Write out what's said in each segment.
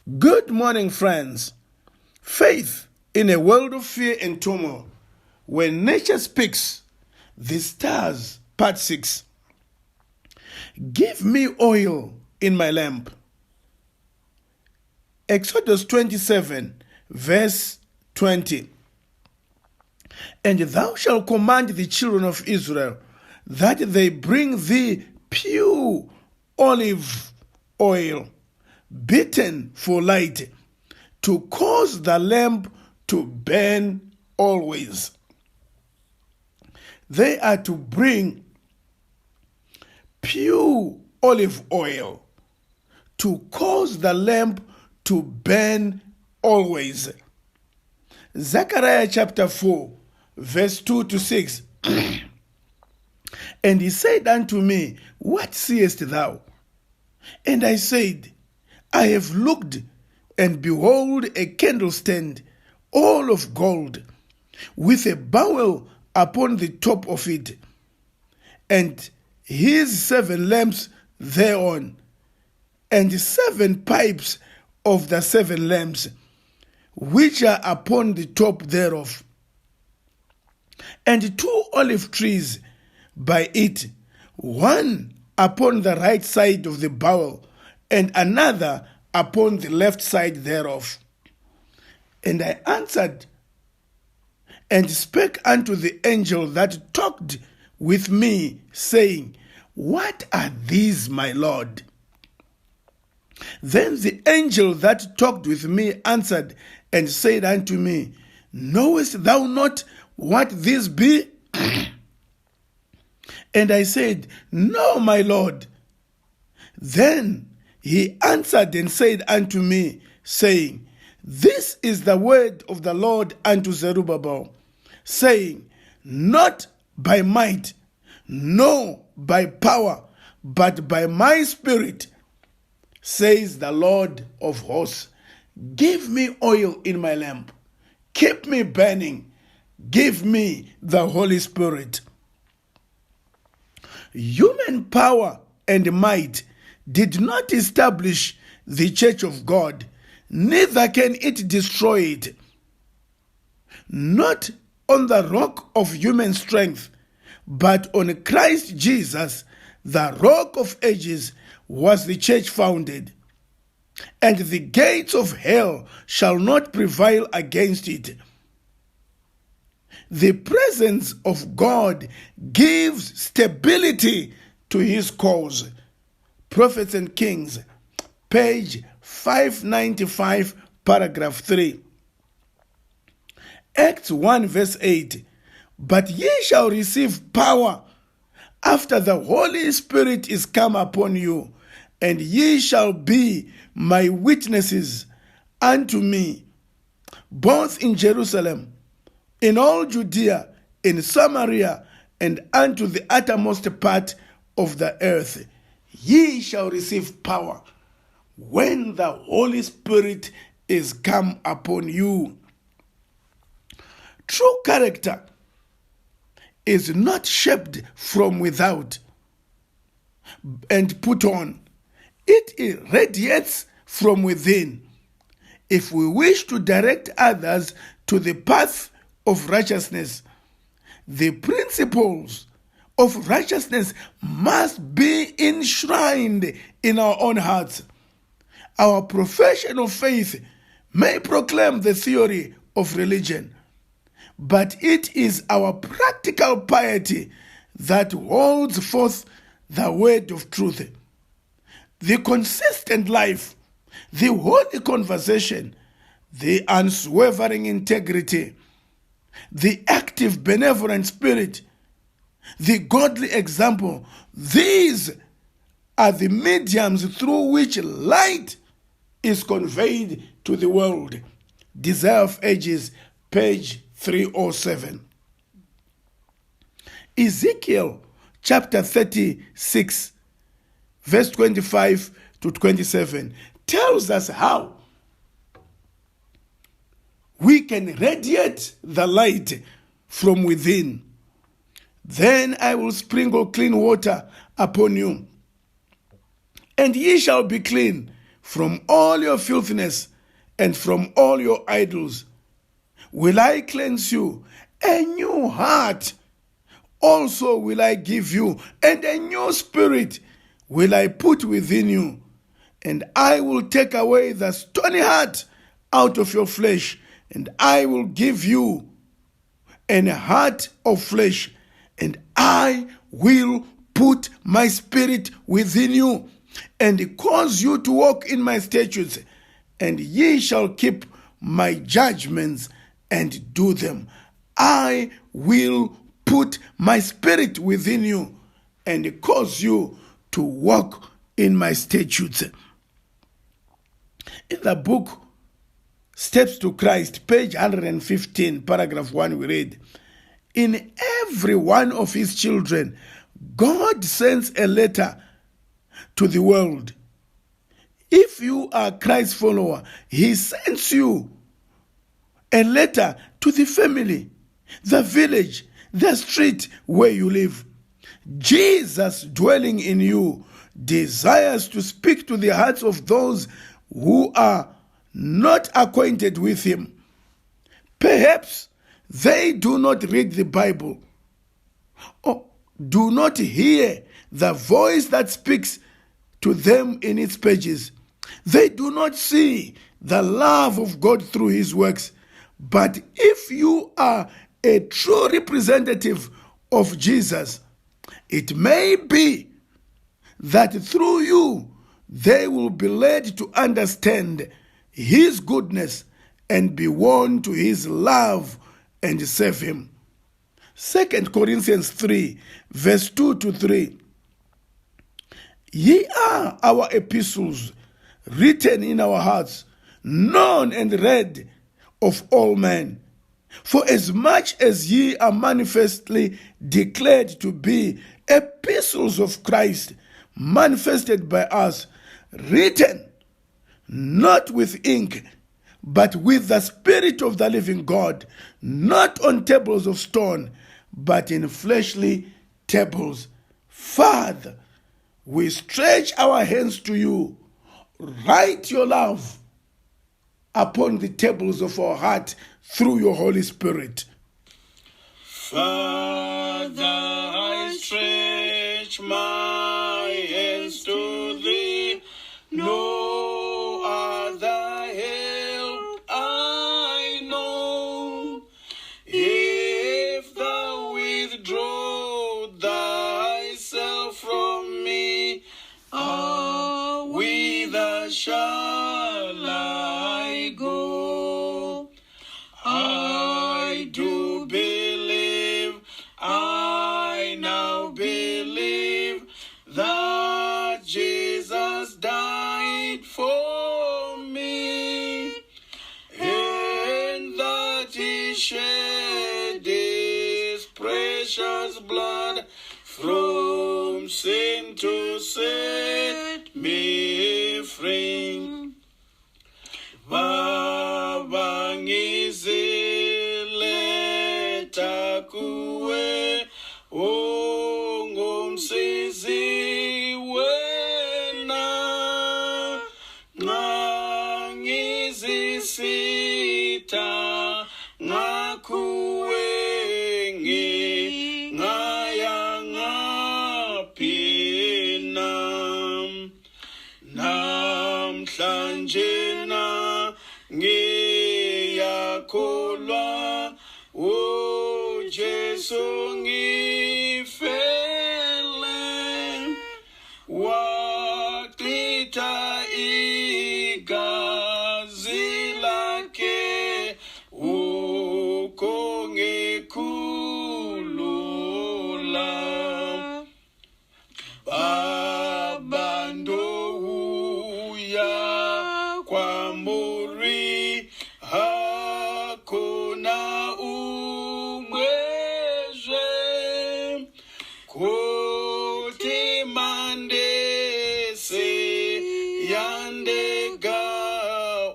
Good morning, friends. Faith in a world of fear and turmoil. When nature speaks, the stars, part 6. Give me oil in my lamp. Exodus 27, verse 20. And thou shalt command the children of Israel that they bring thee pure olive oil, beaten for light, to cause the lamp to burn always. They are to bring pure olive oil to cause the lamp to burn always. Zechariah chapter 4, verse 2 to 6. And he said unto me, What seest thou? And I said, I have looked, and behold a candlestand, all of gold, with a bowl upon the top of it, and his 7 lamps thereon, and 7 pipes of the 7 lamps, which are upon the top thereof, and 2 olive trees by it, one upon the right side of the bowl, and another upon the left side thereof. And I answered and spake unto the angel that talked with me, saying, What are these, my Lord? Then the angel that talked with me answered and said unto me, Knowest thou not what these be? And I said, No, my Lord. Then he answered and said unto me, saying, This is the word of the Lord unto Zerubbabel, saying, Not by might, nor by power, but by my spirit, says the Lord of hosts. Give me oil in my lamp, keep me burning, give me the Holy Spirit. Human power and might did not establish the church of God, neither can it destroy it. Not on the rock of human strength, but on Christ Jesus, the rock of ages, was the church founded. And the gates of hell shall not prevail against it. The presence of God gives stability to his cause. Prophets and Kings, page 595, paragraph 3. Acts 1, verse 8. But ye shall receive power after the Holy Spirit is come upon you, and ye shall be my witnesses unto me, both in Jerusalem, in all Judea, in Samaria, and unto the uttermost part of the earth. Ye shall receive power when the Holy Spirit is come upon you. True character is not shaped from without and put on. It irradiates from within. If we wish to direct others to the path of righteousness, the principles of righteousness must be enshrined in our own hearts. Our profession of faith may proclaim the theory of religion, but it is our practical piety that holds forth the word of truth. The consistent life, the holy conversation, the unswavering integrity, the active benevolent spirit, the godly example, these are the mediums through which light is conveyed to the world. Desire of Ages, page 307. Ezekiel chapter 36, verse 25 to 27 tells us how we can radiate the light from within. Then I will sprinkle clean water upon you, and ye shall be clean, from all your filthiness and from all your idols will I cleanse you. A new heart also will I give you, and a new spirit will I put within you. And I will take away the stony heart out of your flesh, and I will give you an heart of flesh, and I will put my spirit within you, and cause you to walk in my statutes, and ye shall keep my judgments and do them. I will put my spirit within you, and cause you to walk in my statutes. In the book Steps to Christ, page 115, paragraph 1, we read, in every one of his children, God sends a letter to the world. If you are Christ's follower, he sends you a letter to the family, the village, the street where you live. Jesus, dwelling in you, desires to speak to the hearts of those who are not acquainted with him. Perhaps they do not read the Bible or do not hear the voice that speaks to them in its pages. They do not see the love of God through his works. But if you are a true representative of Jesus, it may be that through you they will be led to understand his goodness and be won to his love and serve him. 2 Corinthians 3, verse 2 to 3. Ye are our epistles, written in our hearts, known and read of all men. For as much as ye are manifestly declared to be epistles of Christ, manifested by us, written not with ink, but with the Spirit of the living God, not on tables of stone, but in fleshly tables. Father, we stretch our hands to you. Write your love upon the tables of our heart through your Holy Spirit. Father, I stretch my hands to thee. No other help I know. If thou withdraw thyself from me, whither shall I go? I do believe, I now believe that Jesus died for me, and that he shed his precious blood from sin to set me free. Baba ngizileta kuwe, ungumsizi wena, nxa ngizisita ngakuwe ngingaya ngaphi na. Namhlanje na ngiyakholwa uJesu ngifele, wachitha igazi lakhe ukongikhulula. Baba ndoya kwamuri hakuna umwezwe, kuti mandese yandega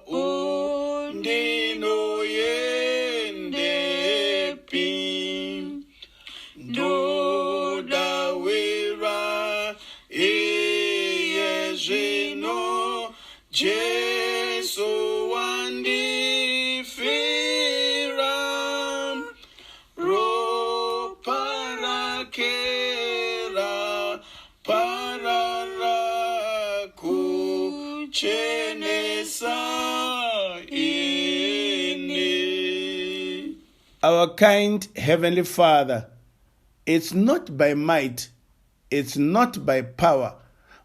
undino yendepi. Ndodawira iyezvino chenesa ini. Our kind Heavenly Father, it's not by might, it's not by power,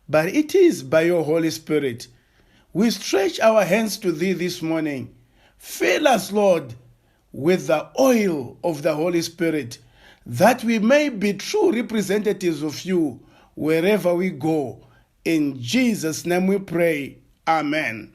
but it is by your Holy Spirit. We stretch our hands to Thee this morning. Fill us, Lord, with the oil of the Holy Spirit, that we may be true representatives of You wherever we go. In Jesus' name we pray. Amen.